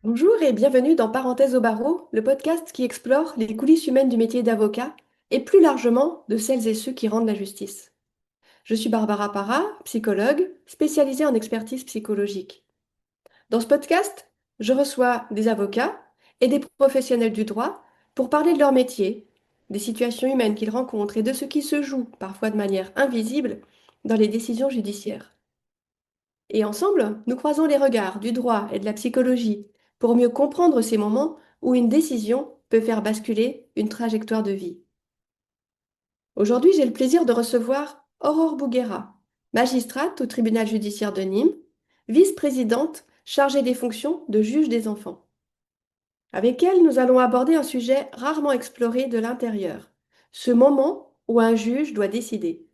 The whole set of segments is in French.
Bonjour et bienvenue dans Parenthèse au barreau, le podcast qui explore les coulisses humaines du métier d'avocat et plus largement de celles et ceux qui rendent la justice. Je suis Barbara Parra, psychologue spécialisée en expertise psychologique. Dans ce podcast, je reçois des avocats et des professionnels du droit pour parler de leur métier, des situations humaines qu'ils rencontrent et de ce qui se joue, parfois de manière invisible, dans les décisions judiciaires. Et ensemble, nous croisons les regards du droit et de la psychologie pour mieux comprendre ces moments où une décision peut faire basculer une trajectoire de vie. Aujourd'hui, j'ai le plaisir de recevoir Aurore Bouguera, magistrate au tribunal judiciaire de Nîmes, vice-présidente chargée des fonctions de juge des enfants. Avec elle, nous allons aborder un sujet rarement exploré de l'intérieur, ce moment où un juge doit décider,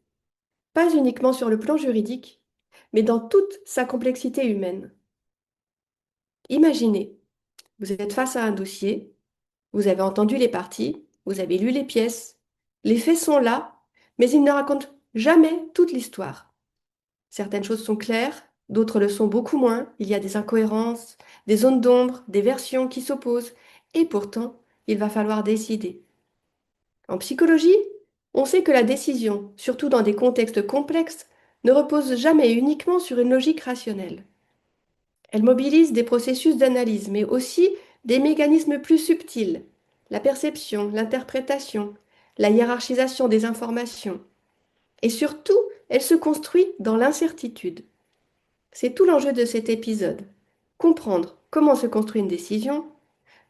pas uniquement sur le plan juridique, mais dans toute sa complexité humaine. Imaginez, vous êtes face à un dossier, vous avez entendu les parties, vous avez lu les pièces, les faits sont là, mais ils ne racontent jamais toute l'histoire. Certaines choses sont claires, d'autres le sont beaucoup moins, il y a des incohérences, des zones d'ombre, des versions qui s'opposent, et pourtant, il va falloir décider. En psychologie, on sait que la décision, surtout dans des contextes complexes, ne repose jamais uniquement sur une logique rationnelle. Elle mobilise des processus d'analyse, mais aussi des mécanismes plus subtils, la perception, l'interprétation, la hiérarchisation des informations. Et surtout, elle se construit dans l'incertitude. C'est tout l'enjeu de cet épisode. Comprendre comment se construit une décision,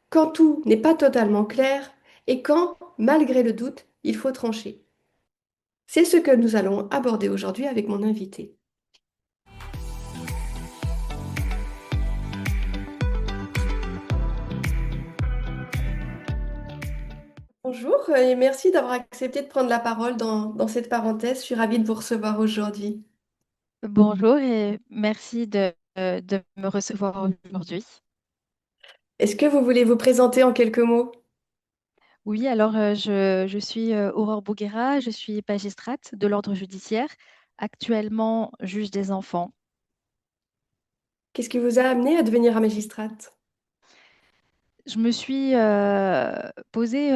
quand tout n'est pas totalement clair et quand, malgré le doute, il faut trancher. C'est ce que nous allons aborder aujourd'hui avec mon invité. Bonjour et merci d'avoir accepté de prendre la parole dans cette parenthèse. Je suis ravie de vous recevoir aujourd'hui. Bonjour et merci de me recevoir aujourd'hui. Est-ce que vous voulez vous présenter en quelques mots? Oui, alors je suis Aurore Bouguera, je suis magistrate de l'ordre judiciaire, actuellement juge des enfants. Qu'est-ce qui vous a amené à devenir magistrate? Je me suis posé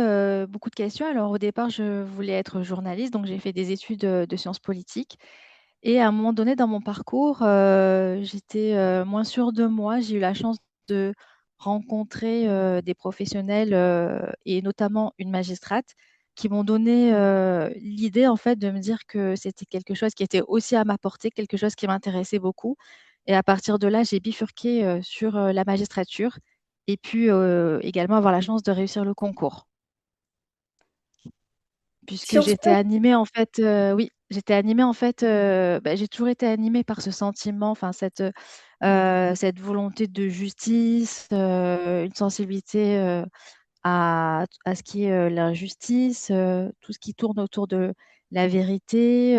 beaucoup de questions. Alors au départ, je voulais être journaliste, donc j'ai fait des études de sciences politiques. Et à un moment donné dans mon parcours, j'étais moins sûre de moi. J'ai eu la chance de rencontrer des professionnels et notamment une magistrate qui m'ont donné l'idée en fait de me dire que c'était quelque chose qui était aussi à ma portée, quelque chose qui m'intéressait beaucoup. Et à partir de là, j'ai bifurqué sur la magistrature et puis également avoir la chance de réussir le concours Si puisque on se j'étais place, animée en fait, oui, j'étais animée en fait, bah, j'ai toujours été animée par ce sentiment, enfin cette volonté de justice, une sensibilité à ce qui est l'injustice, tout ce qui tourne autour de la vérité.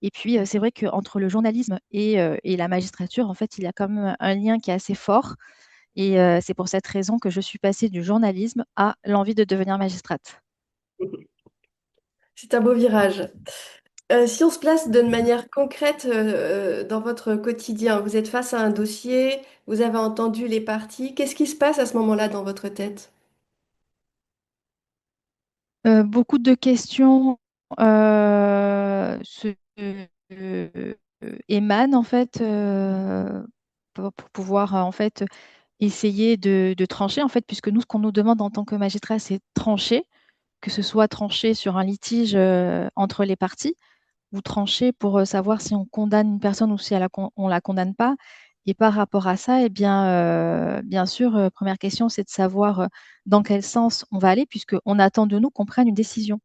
Et puis c'est vrai qu'entre le journalisme et la magistrature, en fait, il y a quand même un lien qui est assez fort. Et c'est pour cette raison que je suis passée du journalisme à l'envie de devenir magistrate. c'est un beau virage. Si on se place d'une manière concrète dans votre quotidien, vous êtes face à un dossier, vous avez entendu les parties, qu'est-ce qui se passe à ce moment-là dans votre tête? Beaucoup de questions euh, émanent en fait pour pouvoir en fait essayer de trancher en fait, puisque nous, ce qu'on nous demande en tant que magistrat, c'est trancher, que ce soit trancher sur un litige entre les parties ou trancher pour savoir si on condamne une personne ou si on la condamne pas. Et par rapport à ça, eh bien sûr, première question, c'est de savoir dans quel sens on va aller, puisqu'on attend de nous qu'on prenne une décision.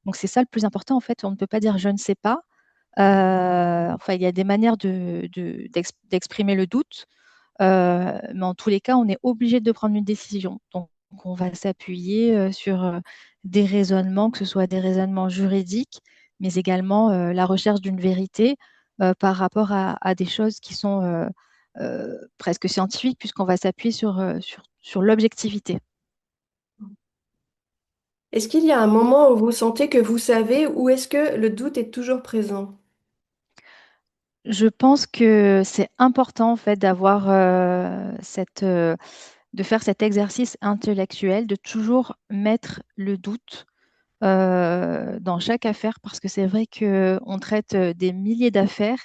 Donc c'est ça le plus important, en fait. On ne peut pas dire je ne sais pas. Enfin, il y a des manières d'exprimer le doute, mais en tous les cas, on est obligé de prendre une décision. Donc on va s'appuyer sur des raisonnements, que ce soit des raisonnements juridiques, mais également la recherche d'une vérité par rapport à des choses qui sont presque scientifiques, puisqu'on va s'appuyer sur l'objectivité. Est-ce qu'il y a un moment où vous sentez que vous savez ou est-ce que le doute est toujours présent? Je pense que c'est important en fait d'avoir de faire cet exercice intellectuel, de toujours mettre le doute dans chaque affaire, parce que c'est vrai qu'on traite des milliers d'affaires.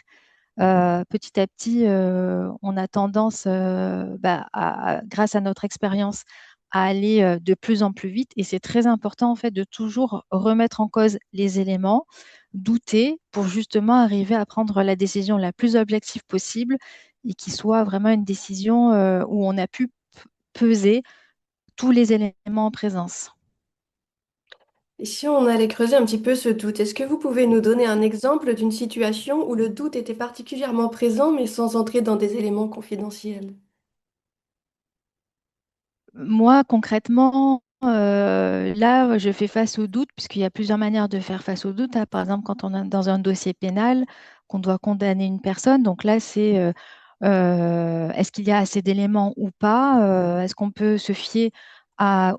Petit à petit, on a tendance, grâce à notre expérience, à aller de plus en plus vite. Et c'est très important, en fait, de toujours remettre en cause les éléments, douter, pour justement arriver à prendre la décision la plus objective possible et qui soit vraiment une décision où on a pu peser tous les éléments en présence. Et si on allait creuser un petit peu ce doute, est-ce que vous pouvez nous donner un exemple d'une situation où le doute était particulièrement présent, mais sans entrer dans des éléments confidentiels? Moi, concrètement, là, je fais face au doute, puisqu'il y a plusieurs manières de faire face au doute, hein. Par exemple, quand on est dans un dossier pénal, qu'on doit condamner une personne, donc là, c'est est-ce qu'il y a assez d'éléments ou pas? Est-ce qu'on peut se fier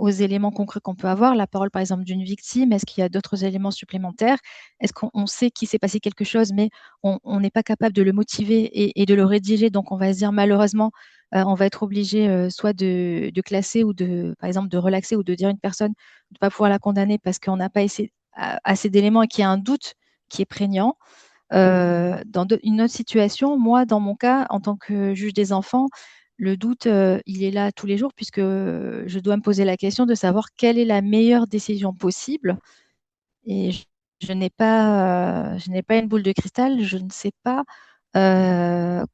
aux éléments concrets qu'on peut avoir? La parole, par exemple, d'une victime, est-ce qu'il y a d'autres éléments supplémentaires? Est-ce qu'on sait qu'il s'est passé quelque chose, mais on n'est pas capable de le motiver et de le rédiger, donc on va se dire malheureusement, on va être obligé soit de classer ou par exemple, de relaxer ou de dire à une personne de ne pas pouvoir la condamner parce qu'on n'a pas assez d'éléments et qu'il y a un doute qui est prégnant. Une autre situation, moi, dans mon cas, en tant que juge des enfants, le doute, il est là tous les jours puisque je dois me poser la question de savoir quelle est la meilleure décision possible. Et je n'ai pas une boule de cristal, je ne sais pas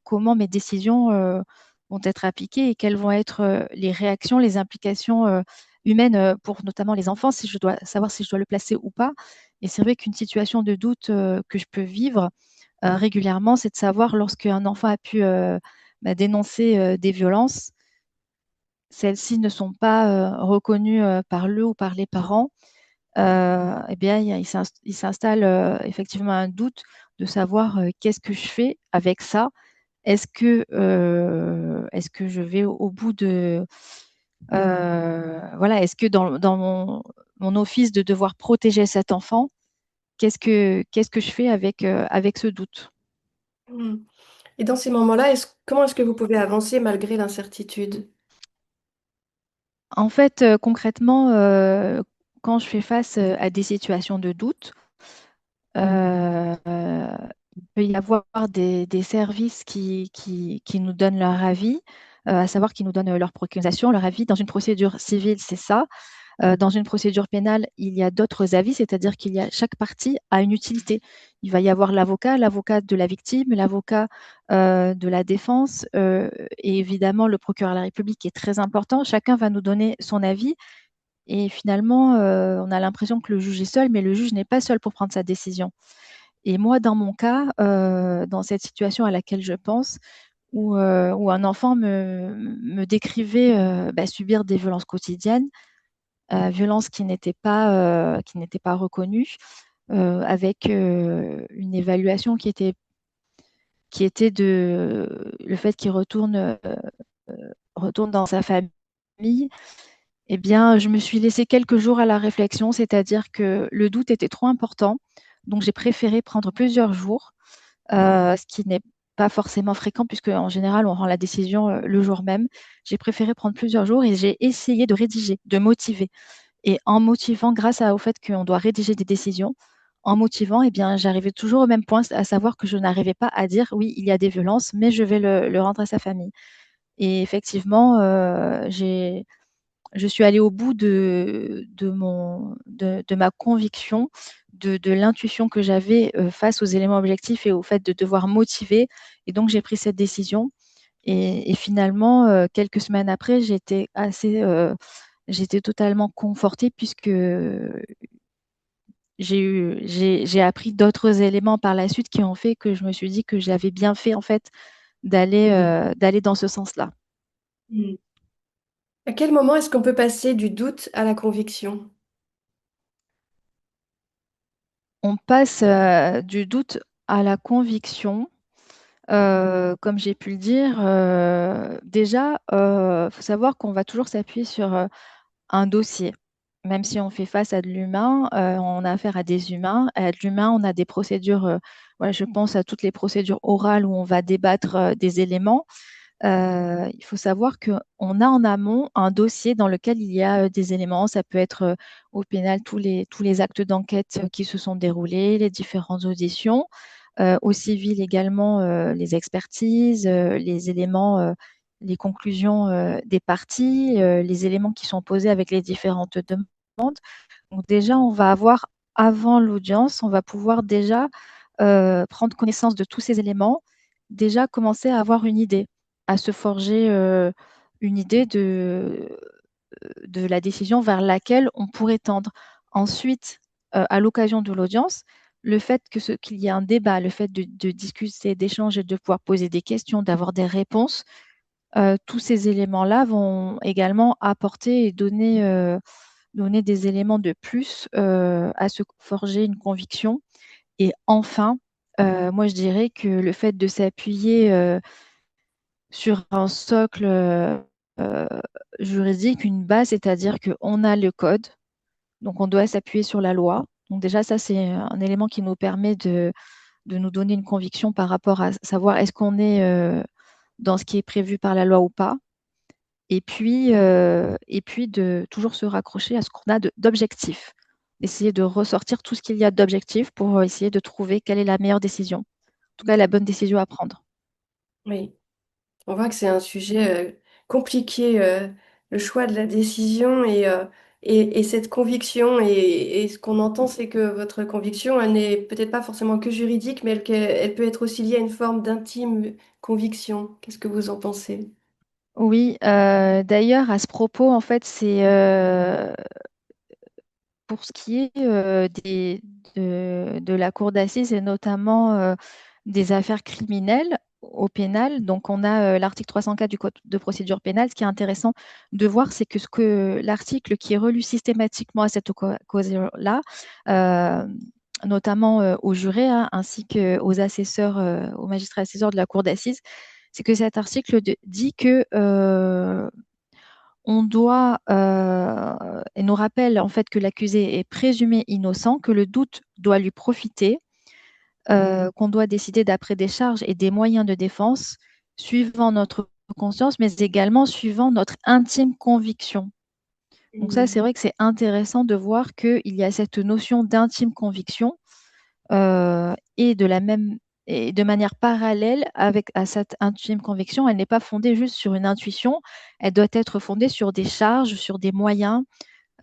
comment mes décisions vont être appliquées et quelles vont être les réactions, les implications humaines pour notamment les enfants, si je dois savoir si je dois le placer ou pas. Et c'est vrai qu'une situation de doute que je peux vivre régulièrement, c'est de savoir lorsqu'un enfant a pu dénoncer des violences, celles-ci ne sont pas reconnues par le ou par les parents. Eh bien, il s'installe effectivement un doute de savoir qu'est-ce que je fais avec ça. Est-ce que je vais au bout de voilà, est-ce que dans mon office de devoir protéger cet enfant, qu'est-ce que je fais avec ce doute? Hmm. Et dans ces moments-là, comment est-ce que vous pouvez avancer malgré l'incertitude? En fait, concrètement, quand je fais face à des situations de doute, il peut y avoir des services qui nous donnent leur avis, à savoir qui nous donnent leur procuration, leur avis. Dans une procédure civile, c'est ça. Dans une procédure pénale, il y a d'autres avis, c'est-à-dire qu'il y a chaque partie a une utilité. Il va y avoir l'avocat de la victime, l'avocat de la défense, et évidemment le procureur de la République qui est très important. Chacun va nous donner son avis. Et finalement, on a l'impression que le juge est seul, mais le juge n'est pas seul pour prendre sa décision. Et moi, dans mon cas, dans cette situation à laquelle je pense, où un enfant me décrivait subir des violences quotidiennes, violences qui n'étaient pas reconnues, avec une évaluation qui était de le fait qu'il retourne dans sa famille. Eh bien, je me suis laissée quelques jours à la réflexion, c'est-à-dire que le doute était trop important. Donc, j'ai préféré prendre plusieurs jours, ce qui n'est pas forcément fréquent puisque en général, on rend la décision le jour même. J'ai préféré prendre plusieurs jours et j'ai essayé de rédiger, de motiver. Et en motivant, au fait qu'on doit rédiger des décisions, en motivant, eh bien, j'arrivais toujours au même point, à savoir que je n'arrivais pas à dire oui, il y a des violences, mais je vais le rendre à sa famille. Et effectivement, je suis allée au bout de ma conviction, de l'intuition que j'avais face aux éléments objectifs et au fait de devoir motiver. Et donc, j'ai pris cette décision. Et finalement, quelques semaines après, j'étais totalement confortée puisque j'ai appris d'autres éléments par la suite qui ont fait que je me suis dit que j'avais bien fait en fait d'aller dans ce sens-là. Hmm. À quel moment est-ce qu'on peut passer du doute à la conviction? On passe du doute à la conviction. Comme j'ai pu le dire, déjà, faut savoir qu'on va toujours s'appuyer sur un dossier. Même si on fait face à de l'humain, on a affaire à des humains. À de l'humain, on a des procédures, voilà, je pense à toutes les procédures orales où on va débattre des éléments. Il faut savoir qu'on a en amont un dossier dans lequel il y a des éléments. Ça peut être au pénal tous les actes d'enquête qui se sont déroulés, les différentes auditions. Au civil également, les expertises, les éléments, les conclusions des parties, les éléments qui sont posés avec les différentes demandes. Donc déjà, on va avoir, avant l'audience, on va pouvoir déjà prendre connaissance de tous ces éléments, déjà commencer à avoir une idée, à se forger une idée de la décision vers laquelle on pourrait tendre. Ensuite, à l'occasion de l'audience, le fait qu'il y ait un débat, le fait de discuter, d'échanger, de pouvoir poser des questions, d'avoir des réponses, tous ces éléments-là vont également apporter et donner des éléments de plus à se forger une conviction. Et enfin, moi je dirais que le fait de s'appuyer sur un socle euh, juridique, une base, c'est-à-dire qu'on a le code, donc on doit s'appuyer sur la loi. Donc déjà, ça, c'est un élément qui nous permet de nous donner une conviction par rapport à savoir est-ce qu'on est dans ce qui est prévu par la loi ou pas. Et puis de toujours se raccrocher à ce qu'on a d'objectif. Essayer de ressortir tout ce qu'il y a d'objectif pour essayer de trouver quelle est la meilleure décision. En tout cas, la bonne décision à prendre. Oui. On voit que c'est un sujet compliqué, le choix de la décision et cette conviction. Et ce qu'on entend, c'est que votre conviction, elle n'est peut-être pas forcément que juridique, mais elle peut être aussi liée à une forme d'intime conviction. Qu'est-ce que vous en pensez? Oui, d'ailleurs, à ce propos, en fait, c'est pour ce qui est de la cour d'assises et notamment des affaires criminelles au pénal. Donc, on a l'article 304 du Code de procédure pénale. Ce qui est intéressant de voir, c'est que ce que l'article qui est relu systématiquement à cette cause-là, euh, notamment aux jurés hein, ainsi qu'aux assesseurs, aux magistrats assesseurs de la cour d'assises, c'est que cet article dit que on doit et nous rappelle en fait que l'accusé est présumé innocent, que le doute doit lui profiter, qu'on doit décider d'après des charges et des moyens de défense suivant notre conscience, mais également suivant notre intime conviction. Donc ça, c'est Mm. vrai que c'est intéressant de voir qu'il y a cette notion d'intime conviction et de la même et de manière parallèle avec à cette intime conviction, elle n'est pas fondée juste sur une intuition, elle doit être fondée sur des charges, sur des moyens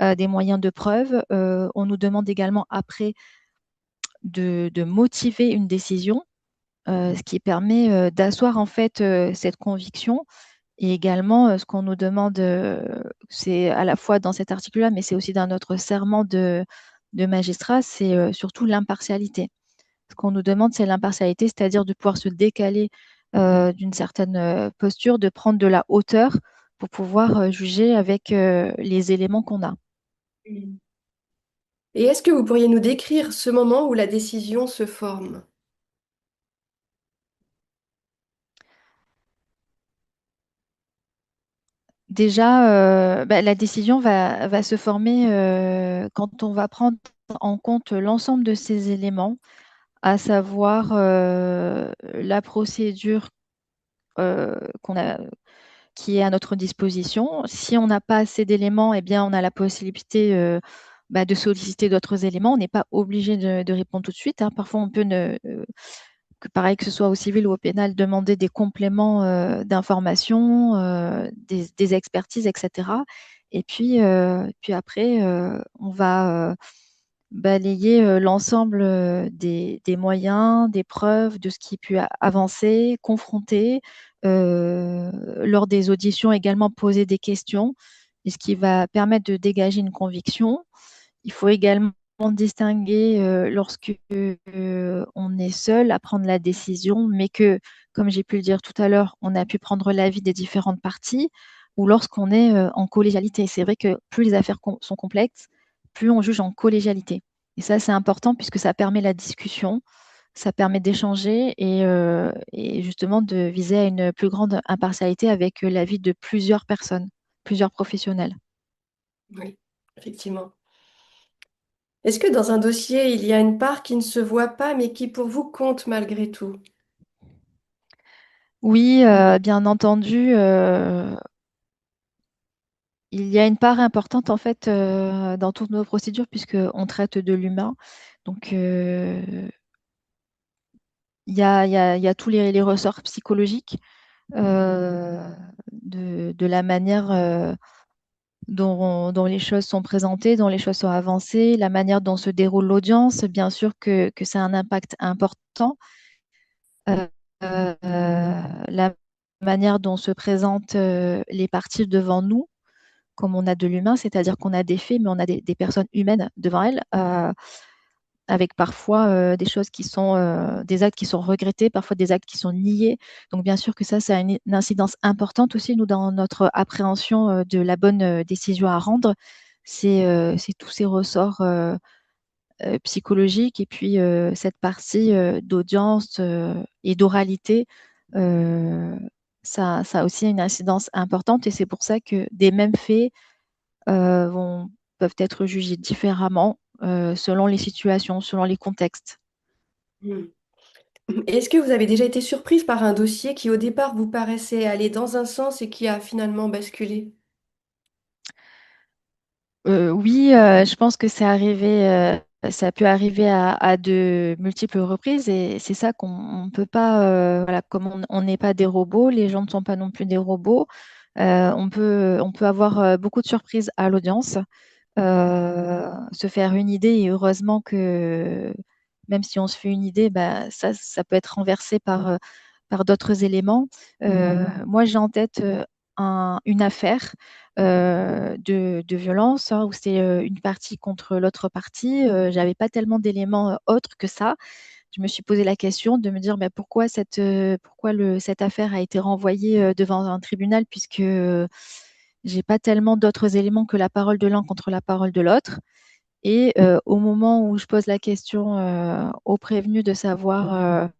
de preuve. On nous demande également après de motiver une décision, ce qui permet d'asseoir en fait cette conviction. Et également, ce qu'on nous demande, c'est à la fois dans cet article-là, mais c'est aussi dans notre serment de magistrat, c'est surtout l'impartialité. Ce qu'on nous demande, c'est l'impartialité, c'est-à-dire de pouvoir se décaler d'une certaine posture, de prendre de la hauteur pour pouvoir juger avec les éléments qu'on a. Mm. Et est-ce que vous pourriez nous décrire ce moment où la décision se forme? Déjà, la décision va se former quand on va prendre en compte l'ensemble de ces éléments, à savoir la procédure qu'on a, qui est à notre disposition. Si on n'a pas assez d'éléments, eh bien, on a la possibilité de solliciter d'autres éléments. On n'est pas obligé de répondre tout de suite, hein. Parfois, on peut, que pareil que ce soit au civil ou au pénal, demander des compléments d'informations, des expertises, etc. Et puis après, on va balayer l'ensemble des moyens, des preuves, de ce qui a pu avancer, confronter, lors des auditions également poser des questions, et ce qui va permettre de dégager une conviction. Il faut également distinguer lorsque on est seul à prendre la décision, mais que, comme j'ai pu le dire tout à l'heure, on a pu prendre l'avis des différentes parties, ou lorsqu'on est en collégialité. C'est vrai que plus les affaires sont complexes, plus on juge en collégialité. Et ça, c'est important puisque ça permet la discussion, ça permet d'échanger et justement de viser à une plus grande impartialité avec l'avis de plusieurs personnes, plusieurs professionnels. Oui, effectivement. Est-ce que dans un dossier, il y a une part qui ne se voit pas, mais qui pour vous compte malgré tout? Oui, bien entendu, il y a une part importante en fait dans toutes nos procédures puisqu'on traite de l'humain. Donc, il y a tous les ressorts psychologiques euh, de la manière dont les choses sont présentées, dont les choses sont avancées, la manière dont se déroule l'audience. Bien sûr que ça a un impact important. Euh, la manière dont se présentent les parties devant nous, comme on a de l'humain, c'est-à-dire qu'on a des faits, mais on a des personnes humaines devant elles, avec parfois des choses qui sont, des actes qui sont regrettés, parfois des actes qui sont niés. Donc bien sûr que ça a une incidence importante aussi, nous, dans notre appréhension de la bonne décision à rendre. C'est tous ces ressorts psychologiques et puis cette partie d'audience et d'oralité. euh, ça a aussi une incidence importante et c'est pour ça que des mêmes faits peuvent être jugés différemment selon les situations, selon les contextes. Hmm. Est-ce que vous avez déjà été surprise par un dossier qui au départ vous paraissait aller dans un sens et qui a finalement basculé? Oui, je pense que ça peut arriver à de multiples reprises et c'est ça qu'on ne peut pas, voilà, comme on n'est pas des robots, les gens ne sont pas non plus des robots, on peut avoir beaucoup de surprises à l'audience. Se faire une idée et heureusement que même si on se fait une idée, bah, ça peut être renversé par d'autres éléments. Moi, j'ai en tête une affaire de violence hein, où c'est une partie contre l'autre partie. J'avais pas tellement d'éléments autres que ça. Je me suis posé la question de me dire bah, pourquoi cette affaire a été renvoyée devant un tribunal puisque j'ai pas tellement d'autres éléments que la parole de l'un contre la parole de l'autre. Et au moment où je pose la question au prévenu de savoir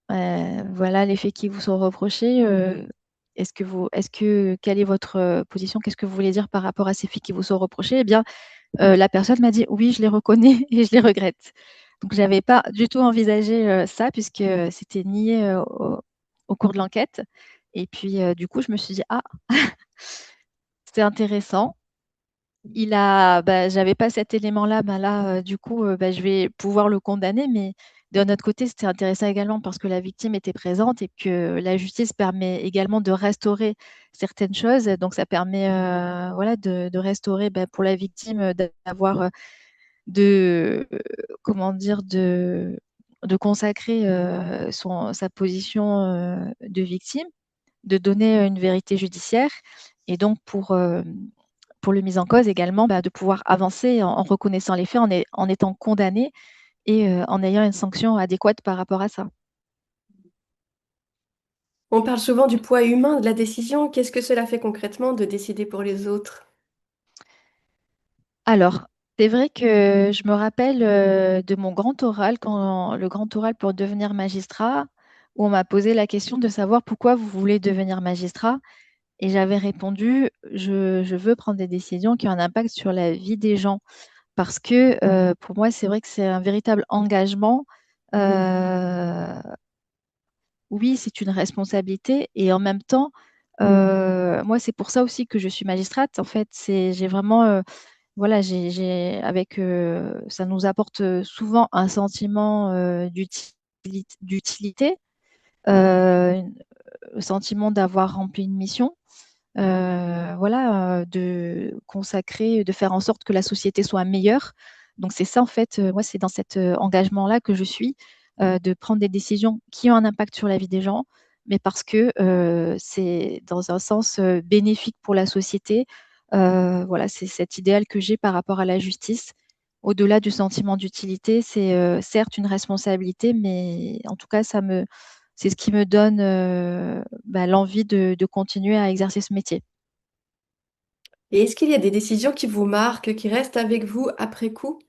voilà les faits qui vous sont reprochés, quelle est votre position? Qu'est-ce que vous voulez dire par rapport à ces faits qui vous sont reprochés? Eh bien, la personne m'a dit oui, je les reconnais et je les regrette. Donc, j'avais pas du tout envisagé ça puisque c'était nié au cours de l'enquête. Et puis, du coup, je me suis dit, ah, c'est intéressant. J'avais pas cet élément-là, bah là, du coup, bah, je vais pouvoir le condamner, mais d'un autre côté, c'était intéressant également parce que la victime était présente et que la justice permet également de restaurer certaines choses. Donc, ça permet, voilà, de restaurer, bah, pour la victime, d'avoir, comment dire, de consacrer sa position de victime, de donner une vérité judiciaire, et donc pour le mis en cause également, bah, de pouvoir avancer en reconnaissant les faits, en étant condamné et en ayant une sanction adéquate par rapport à ça. On parle souvent du poids humain de la décision. Qu'est-ce que cela fait concrètement de décider pour les autres? Alors, c'est vrai que je me rappelle de mon grand oral, quand le grand oral pour devenir magistrat, où on m'a posé la question de savoir pourquoi vous voulez devenir magistrat. Et j'avais répondu, je veux prendre des décisions qui ont un impact sur la vie des gens. Parce que pour moi, c'est vrai que c'est un véritable engagement. Euh, oui, c'est une responsabilité et en même temps, moi, c'est pour ça aussi que je suis magistrate. En fait, j'ai vraiment, voilà, ça nous apporte souvent un sentiment d'utilité, euh, le sentiment d'avoir rempli une mission. Voilà, de consacrer, de faire en sorte que la société soit meilleure. Donc c'est ça en fait, moi c'est dans cet engagement-là que je suis, de prendre des décisions qui ont un impact sur la vie des gens, mais parce que c'est dans un sens bénéfique pour la société. Voilà, c'est cet idéal que j'ai par rapport à la justice. Au-delà du sentiment d'utilité, c'est certes une responsabilité, mais en tout cas, c'est ce qui me donne bah, l'envie de continuer à exercer ce métier. Et est-ce qu'il y a des décisions qui vous marquent, qui restent avec vous après coup?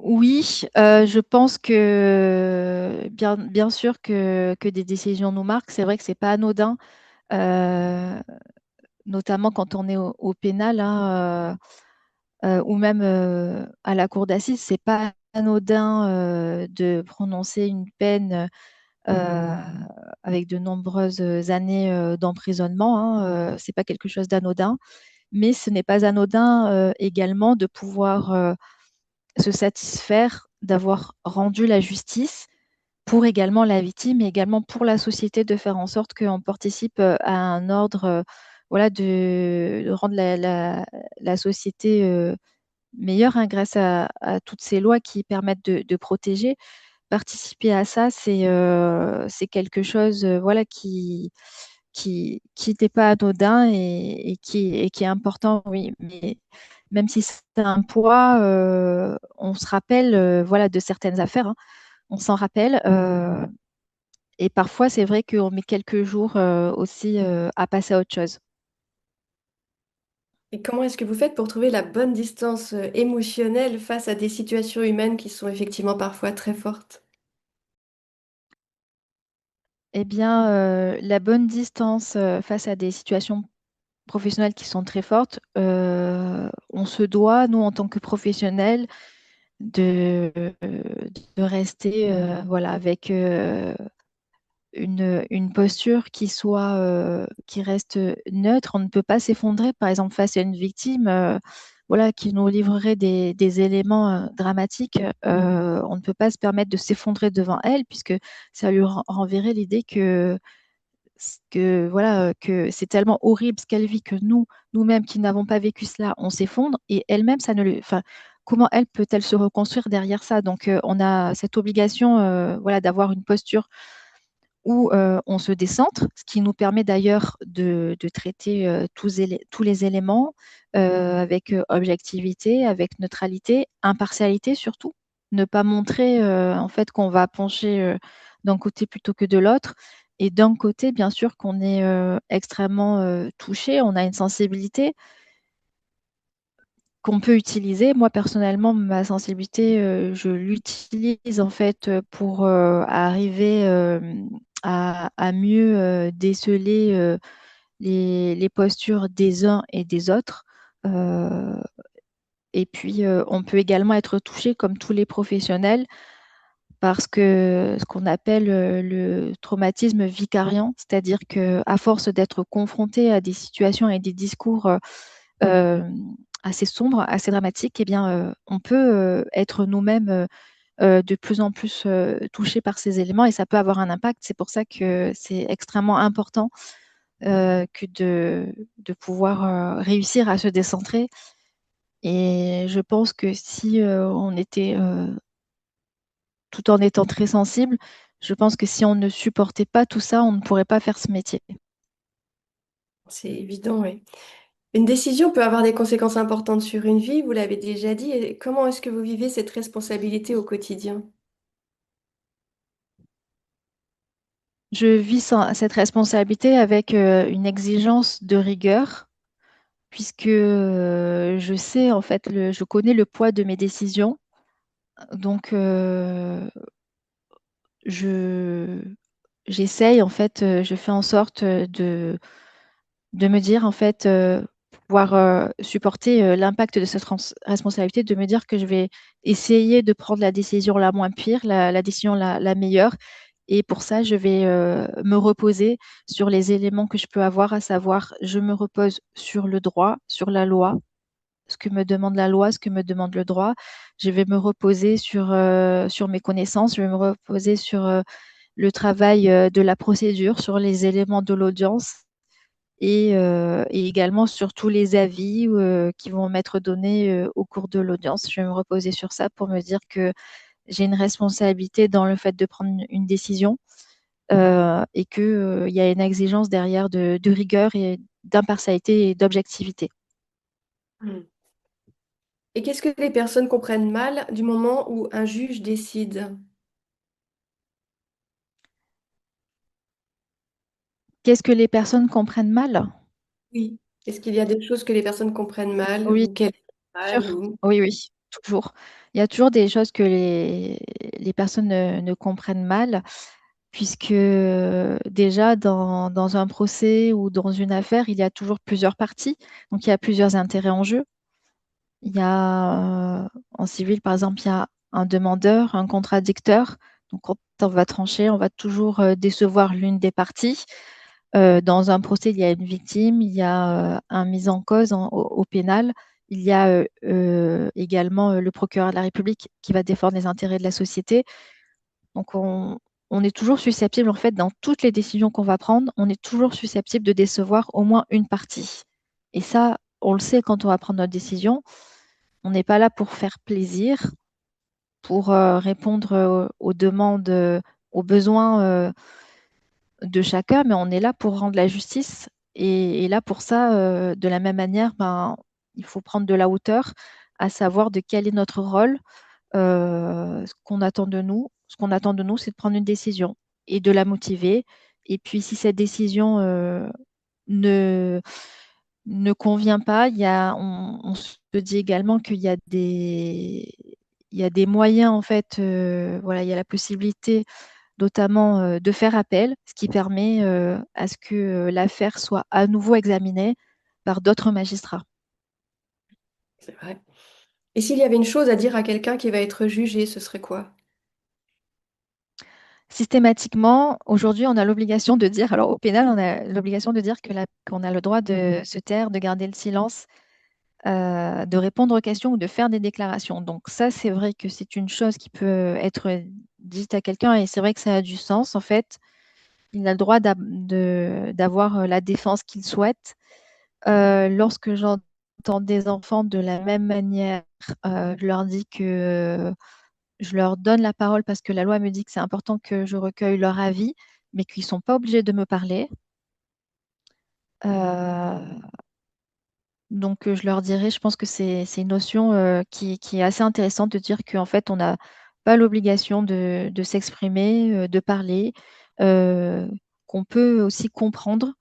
Oui, je pense que bien sûr que des décisions nous marquent. C'est vrai que c'est pas anodin, euh, notamment quand on est au pénal hein, ou même à la cour d'assises. C'est pas anodin de prononcer une peine euh, avec de nombreuses années d'emprisonnement, hein, c'est pas quelque chose d'anodin, mais ce n'est pas anodin également de pouvoir se satisfaire d'avoir rendu la justice pour également la victime et également pour la société de faire en sorte qu'on participe à un ordre, voilà, de rendre la société meilleure, hein, grâce à toutes ces lois qui permettent de protéger. Participer à ça, c'est quelque chose, voilà, qui n'est pas anodin et qui est important, oui. Mais même si c'est un poids, on se rappelle, voilà, de certaines affaires, hein. On s'en rappelle. Et parfois, c'est vrai qu'on met quelques jours aussi à passer à autre chose. Et comment est-ce que vous faites pour trouver la bonne distance émotionnelle face à des situations humaines qui sont effectivement parfois très fortes? Eh bien, la bonne distance face à des situations professionnelles qui sont très fortes, on se doit, nous, en tant que professionnels, de, de rester voilà, avec une posture qui reste neutre. On ne peut pas s'effondrer, par exemple, face à une victime voilà, qui nous livrerait des éléments dramatiques. On ne peut pas se permettre de s'effondrer devant elle, puisque ça lui renverrait l'idée voilà, que c'est tellement horrible ce qu'elle vit que nous-mêmes qui n'avons pas vécu cela, on s'effondre. Et elle-même, ça ne le, enfin, comment elle peut-elle se reconstruire derrière ça? Donc, on a cette obligation voilà, d'avoir une posture où on se décentre, ce qui nous permet d'ailleurs de traiter tous les éléments avec objectivité, avec neutralité, impartialité surtout. Ne pas montrer en fait qu'on va pencher d'un côté plutôt que de l'autre. Et d'un côté, bien sûr, qu'on est extrêmement touché, on a une sensibilité qu'on peut utiliser. Moi, personnellement, ma sensibilité, je l'utilise en fait pour arriver à mieux déceler les postures des uns et des autres. Euh, et puis, on peut également être touché comme tous les professionnels parce que ce qu'on appelle le traumatisme vicariant, c'est-à-dire que à force d'être confronté à des situations et des discours euh, assez sombres, assez dramatiques, eh bien, on peut être nous-mêmes de plus en plus touchés par ces éléments et ça peut avoir un impact. C'est pour ça que c'est extrêmement important que de pouvoir réussir à se décentrer. Et je pense que si on était, tout en étant très sensible, je pense que si on ne supportait pas tout ça, on ne pourrait pas faire ce métier. C'est évident, oui. Une décision peut avoir des conséquences importantes sur une vie, vous l'avez déjà dit. Et comment est-ce que vous vivez cette responsabilité au quotidien? Je vis cette responsabilité avec une exigence de rigueur, puisque je sais, en fait, je connais le poids de mes décisions. Donc, je, j'essaye, en fait, je fais en sorte de me dire, en fait, pouvoir supporter l'impact de cette responsabilité, de me dire que je vais essayer de prendre la décision la moins pire, la décision la meilleure. Et pour ça, je vais me reposer sur les éléments que je peux avoir, à savoir, je me repose sur le droit, sur la loi, ce que me demande la loi, ce que me demande le droit. Je vais me reposer sur mes connaissances, je vais me reposer sur le travail de la procédure, sur les éléments de l'audience et également sur tous les avis qui vont m'être donnés au cours de l'audience. Je vais me reposer sur ça pour me dire que j'ai une responsabilité dans le fait de prendre une décision et qu'il y a une exigence derrière de rigueur et d'impartialité et d'objectivité. Hmm. Et qu'est-ce que les personnes comprennent mal du moment où un juge décide? Qu'est-ce que les personnes comprennent mal? Oui. Est-ce qu'il y a des choses que les personnes comprennent mal Oui, ou qu'elles bien comprennent sûr. mal ou... Oui, oui, toujours. Il y a toujours des choses que les personnes ne comprennent mal, puisque déjà dans un procès ou dans une affaire, il y a toujours plusieurs parties, donc il y a plusieurs intérêts en jeu. Il y a en civil, par exemple, il y a un demandeur, un contradicteur. Donc, quand on va trancher, on va toujours décevoir l'une des parties. Dans un procès, il y a une victime, il y a un mis en cause au pénal, il y a également le procureur de la République qui va défendre les intérêts de la société. Donc, on est toujours susceptible, en fait, dans toutes les décisions qu'on va prendre, on est toujours susceptible de décevoir au moins une partie. Et ça, on le sait quand on va prendre notre décision. On n'est pas là pour faire plaisir, pour répondre aux demandes, aux besoins de chacun, mais on est là pour rendre la justice. Et là, pour ça, de la même manière, ben, il faut prendre de la hauteur, à savoir de quel est notre rôle, ce qu'on attend de nous. Ce qu'on attend de nous, c'est de prendre une décision et de la motiver. Et puis, si cette décision ne, ne convient pas, on se dit également qu'il y a il y a des moyens, en fait, voilà, il y a la possibilité notamment de faire appel, ce qui permet à ce que l'affaire soit à nouveau examinée par d'autres magistrats. C'est vrai. Et s'il y avait une chose à dire à quelqu'un qui va être jugé, ce serait quoi? Systématiquement, aujourd'hui, on a l'obligation de dire, alors au pénal, on a l'obligation de dire qu'on a le droit de se taire, de garder le silence, de répondre aux questions ou de faire des déclarations. Donc ça, c'est vrai que c'est une chose qui peut être dite à quelqu'un et c'est vrai que ça a du sens. En fait, il a le droit d'avoir la défense qu'il souhaite. Lorsque j'entends des enfants de la même manière, je leur dis que je leur donne la parole parce que la loi me dit que c'est important que je recueille leur avis, mais qu'ils ne sont pas obligés de me parler. Euh, donc, je leur dirais, je pense que c'est une notion qui est assez intéressante de dire qu'en fait, on n'a pas l'obligation de s'exprimer, de parler, euh, qu'on peut aussi comprendre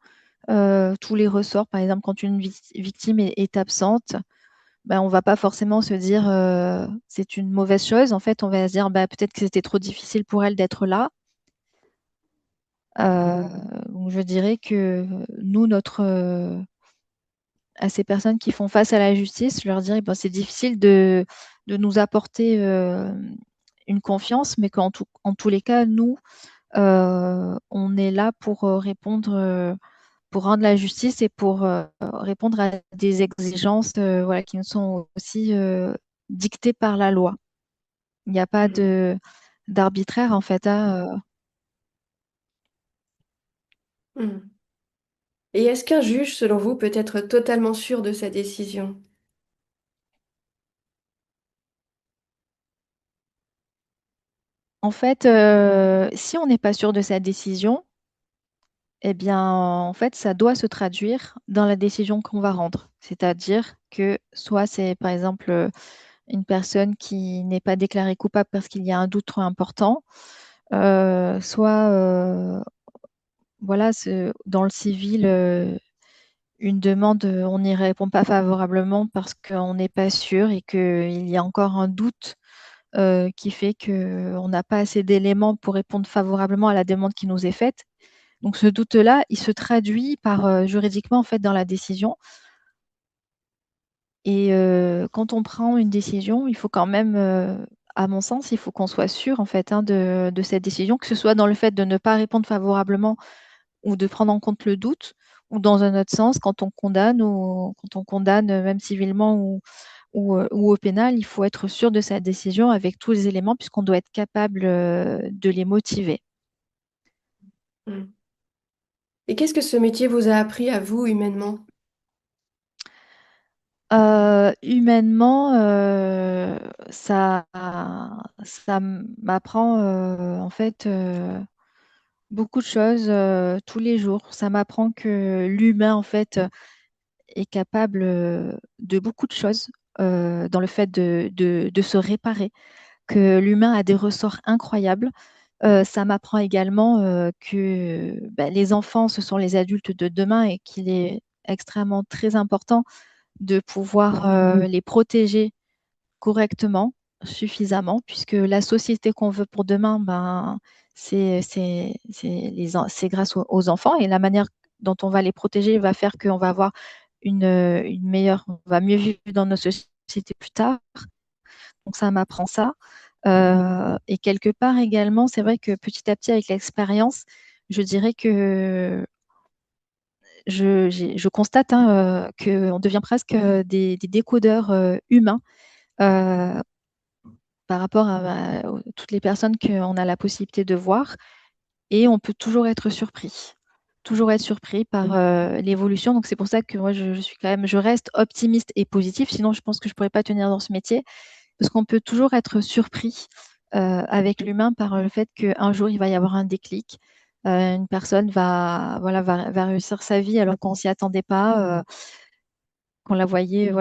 tous les ressorts. Par exemple, quand une victime est absente, ben, on va pas forcément se dire c'est une mauvaise chose. En fait, on va se dire bah, peut-être que c'était trop difficile pour elle d'être là. Donc je dirais que nous, à ces personnes qui font face à la justice, je leur dirais ben, c'est difficile de nous apporter une confiance, mais en tous les cas, nous, on est là pour répondre, pour rendre la justice et pour répondre à des exigences voilà, qui nous sont aussi dictées par la loi. Il n'y a pas Mhm. d'arbitraire en fait, hein. Mhm. Et est-ce qu'un juge, selon vous, peut être totalement sûr de sa décision? En fait, si on n'est pas sûr de sa décision, eh bien, en fait, ça doit se traduire dans la décision qu'on va rendre. C'est-à-dire que soit c'est, par exemple, une personne qui n'est pas déclarée coupable parce qu'il y a un doute trop important, soit, voilà, dans le civil, une demande, on n'y répond pas favorablement parce qu'on n'est pas sûr et qu'il y a encore un doute qui fait qu'on n'a pas assez d'éléments pour répondre favorablement à la demande qui nous est faite. Donc ce doute-là, il se traduit par juridiquement en fait dans la décision. Et quand on prend une décision, il faut quand même, à mon sens, il faut qu'on soit sûr en fait hein, de cette décision, que ce soit dans le fait de ne pas répondre favorablement ou de prendre en compte le doute, ou dans un autre sens, quand on condamne même civilement ou au pénal, il faut être sûr de sa décision avec tous les éléments puisqu'on doit être capable de les motiver. Mhm. Et qu'est-ce que ce métier vous a appris à vous humainement? Humainement, ça m'apprend en fait beaucoup de choses tous les jours. Ça m'apprend que l'humain en fait est capable de beaucoup de choses dans le fait de se réparer, que l'humain a des ressorts incroyables. Ça m'apprend également que bah, les enfants, ce sont les adultes de demain et qu'il est extrêmement très important de pouvoir les protéger correctement, suffisamment, puisque la société qu'on veut pour demain, ben, c'est grâce aux enfants et la manière dont on va les protéger va faire qu'on va avoir on va mieux vivre dans nos sociétés plus tard. Donc ça m'apprend ça. Et quelque part également, c'est vrai que petit à petit, avec l'expérience, je dirais que je constate hein, qu'on devient presque des décodeurs humains euh, par rapport à toutes les personnes qu'on a la possibilité de voir. Et on peut toujours être surpris par l'évolution. Donc c'est pour ça que moi je suis quand même, je reste optimiste et positive. Sinon, je pense que je pourrais pas tenir dans ce métier parce qu'on peut toujours être surpris avec l'humain par le fait qu'un jour il va y avoir un déclic. Une personne va réussir sa vie alors qu'on s'y attendait pas, qu'on la voyait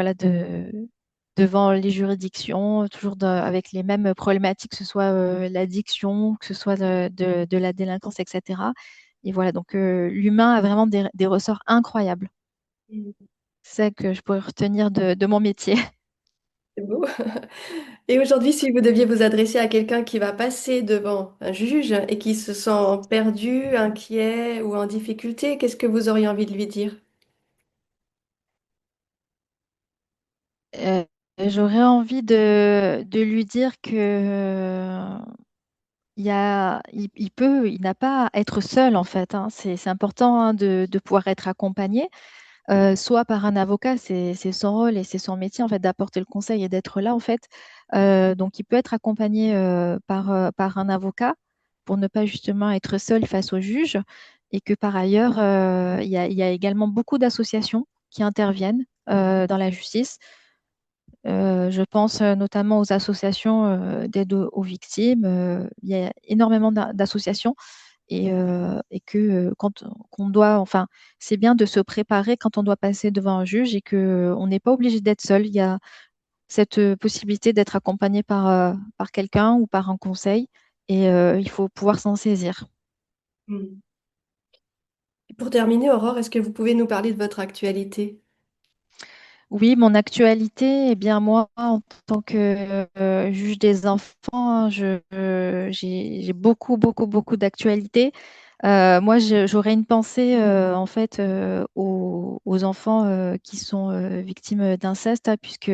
devant les juridictions, toujours avec les mêmes problématiques, que ce soit l'addiction, que ce soit de la délinquance, etc. Et voilà, donc l'humain a vraiment des ressorts incroyables. C'est ça que je pourrais retenir de mon métier. C'est beau. Et aujourd'hui, si vous deviez vous adresser à quelqu'un qui va passer devant un juge et qui se sent perdu, inquiet ou en difficulté, qu'est-ce que vous auriez envie de lui dire? Euh, J'aurais envie de lui dire que il n'a pas à être seul en fait, hein. C'est important hein, de pouvoir être accompagné. Soit par un avocat, c'est son rôle et c'est son métier en fait d'apporter le conseil et d'être là en fait. Donc il peut être accompagné par un avocat pour ne pas justement être seul face au juge et que par ailleurs il y a également beaucoup d'associations qui interviennent dans la justice. Je pense notamment aux associations d'aide aux victimes. Il y a énormément d'associations et que qu'on doit, enfin, c'est bien de se préparer quand on doit passer devant un juge et que on n'est pas obligé d'être seul. Il y a cette possibilité d'être accompagné par quelqu'un ou par un conseil et il faut pouvoir s'en saisir. Hmm. Pour terminer, Aurore, est-ce que vous pouvez nous parler de votre actualité? Oui, mon actualité, eh bien moi, en tant que juge des enfants, hein, j'ai beaucoup, beaucoup, beaucoup d'actualités. Moi, j'aurais une pensée en fait aux enfants qui sont victimes d'inceste, hein, puisque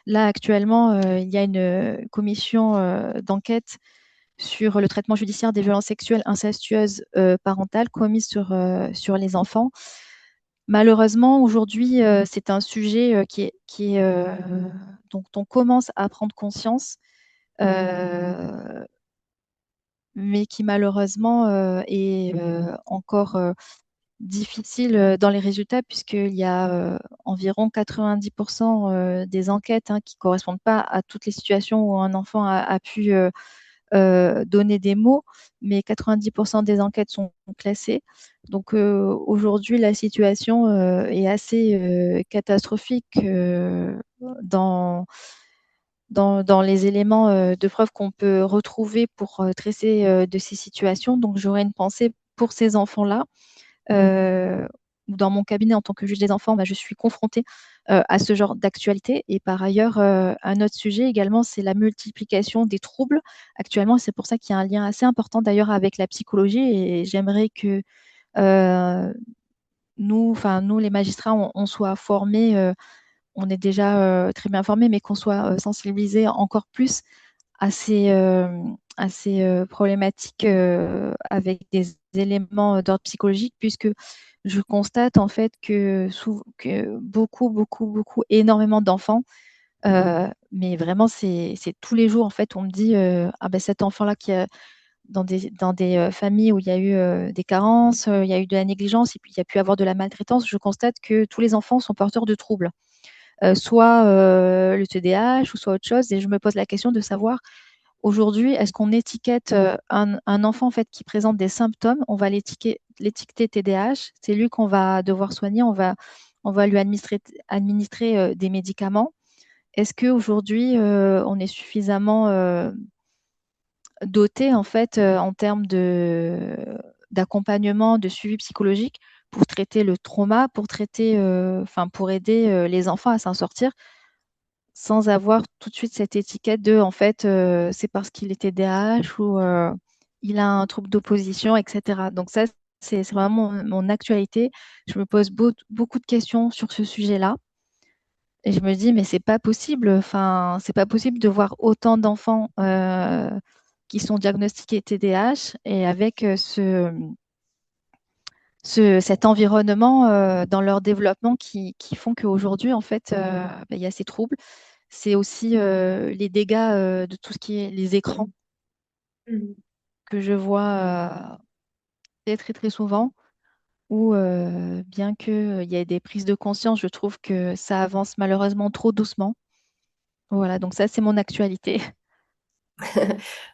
là actuellement, il y a une commission d'enquête sur le traitement judiciaire des violences sexuelles incestueuses parentales commises sur les enfants. Malheureusement, aujourd'hui, c'est un sujet dont on commence à prendre conscience, euh, mais qui malheureusement est encore difficile dans les résultats, puisqu'il y a environ 90% des enquêtes hein, qui ne correspondent pas à toutes les situations où un enfant a pu donner des mots, mais 90% des enquêtes sont classées. Donc aujourd'hui, la situation est assez catastrophique dans, dans les éléments de preuve qu'on peut retrouver pour traiter de ces situations. Donc j'aurais une pensée pour ces enfants-là. Euh, Dans mon cabinet, en tant que juge des enfants, bah, je suis confrontée à ce genre d'actualité. Et par ailleurs, un autre sujet également, c'est la multiplication des troubles. Actuellement, c'est pour ça qu'il y a un lien assez important d'ailleurs avec la psychologie. Et j'aimerais que euh, nous, les magistrats, on soit formés. On est déjà très bien formés, mais qu'on soit sensibilisés encore plus à ces problématiques avec des éléments d'ordre psychologique, puisque je constate en fait que beaucoup, beaucoup, beaucoup, énormément d'enfants, mais vraiment c'est tous les jours en fait, on me dit ah ben cet enfant-là qui a dans des familles où il y a eu des carences, il y a eu de la négligence et puis il y a pu avoir de la maltraitance, je constate que tous les enfants sont porteurs de troubles, soit le TDAH ou soit autre chose, et je me pose la question de savoir aujourd'hui, est-ce qu'on étiquette un enfant en fait qui présente des symptômes, on va l'étiqueter TDAH, c'est lui qu'on va devoir soigner, on va lui administrer des médicaments. Est-ce qu'aujourd'hui, on est suffisamment doté en fait en termes d'accompagnement, de suivi psychologique pour traiter le trauma, pour traiter, enfin pour aider les enfants à s'en sortir sans avoir tout de suite cette étiquette de, en fait, c'est parce qu'il est TDAH ou il a un trouble d'opposition, etc. Donc ça, c'est vraiment mon actualité. Je me pose beaucoup de questions sur ce sujet-là. Et je me dis, mais c'est pas possible. Enfin, c'est pas possible de voir autant d'enfants qui sont diagnostiqués TDAH et avec cet environnement dans leur développement qui font qu'aujourd'hui, en fait, il y a ces troubles. C'est aussi les dégâts de tout ce qui est les écrans Mhm. que je vois très, très, très souvent, où bien qu'il y ait des prises de conscience, je trouve que ça avance malheureusement trop doucement. Voilà, donc ça, c'est mon actualité.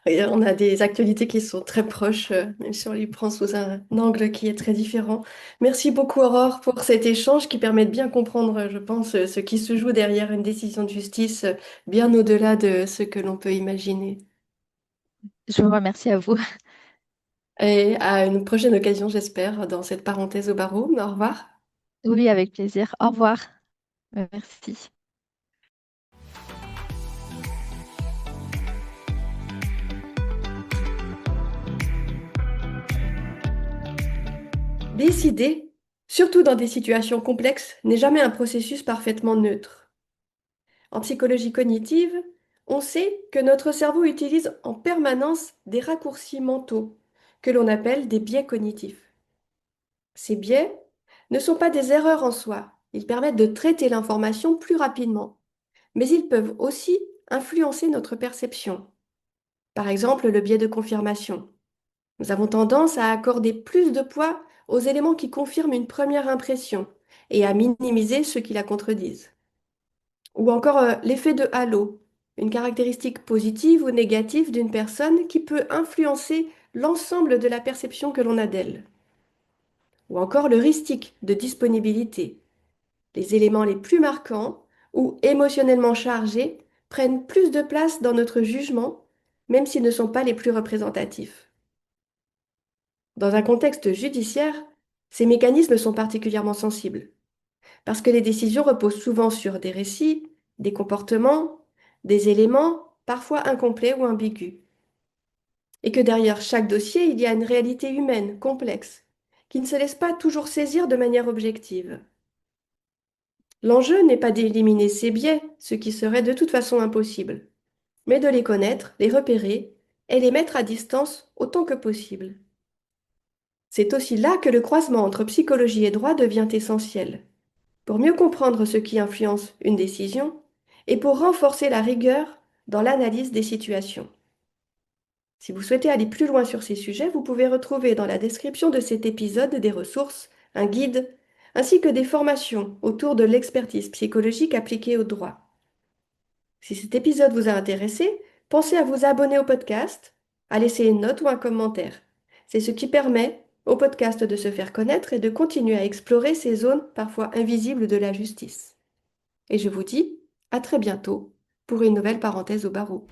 Et on a des actualités qui sont très proches, même si on les prend sous un angle qui est très différent. Merci beaucoup, Aurore, pour cet échange qui permet de bien comprendre, je pense, ce qui se joue derrière une décision de justice, bien au-delà de ce que l'on peut imaginer. Je vous remercie à vous. Et à une prochaine occasion, j'espère, dans cette parenthèse au barreau. Au revoir. Oui, avec plaisir. Au revoir. Merci. Décider, surtout dans des situations complexes, n'est jamais un processus parfaitement neutre. En psychologie cognitive, on sait que notre cerveau utilise en permanence des raccourcis mentaux, que l'on appelle des biais cognitifs. Ces biais ne sont pas des erreurs en soi, ils permettent de traiter l'information plus rapidement, mais ils peuvent aussi influencer notre perception. Par exemple, le biais de confirmation. Nous avons tendance à accorder plus de poids aux éléments qui confirment une première impression et à minimiser ceux qui la contredisent. Ou encore l'effet de halo, une caractéristique positive ou négative d'une personne qui peut influencer l'ensemble de la perception que l'on a d'elle. Ou encore l'heuristique de disponibilité. Les éléments les plus marquants ou émotionnellement chargés prennent plus de place dans notre jugement, même s'ils ne sont pas les plus représentatifs. Dans un contexte judiciaire, ces mécanismes sont particulièrement sensibles, parce que les décisions reposent souvent sur des récits, des comportements, des éléments parfois incomplets ou ambigus, et que derrière chaque dossier, il y a une réalité humaine complexe, qui ne se laisse pas toujours saisir de manière objective. L'enjeu n'est pas d'éliminer ces biais, ce qui serait de toute façon impossible, mais de les connaître, les repérer et les mettre à distance autant que possible. C'est aussi là que le croisement entre psychologie et droit devient essentiel, pour mieux comprendre ce qui influence une décision et pour renforcer la rigueur dans l'analyse des situations. Si vous souhaitez aller plus loin sur ces sujets, vous pouvez retrouver dans la description de cet épisode des ressources, un guide, ainsi que des formations autour de l'expertise psychologique appliquée au droit. Si cet épisode vous a intéressé, pensez à vous abonner au podcast, à laisser une note ou un commentaire. C'est ce qui permet au podcast de se faire connaître et de continuer à explorer ces zones parfois invisibles de la justice. Et je vous dis à très bientôt pour une nouvelle parenthèse au barreau.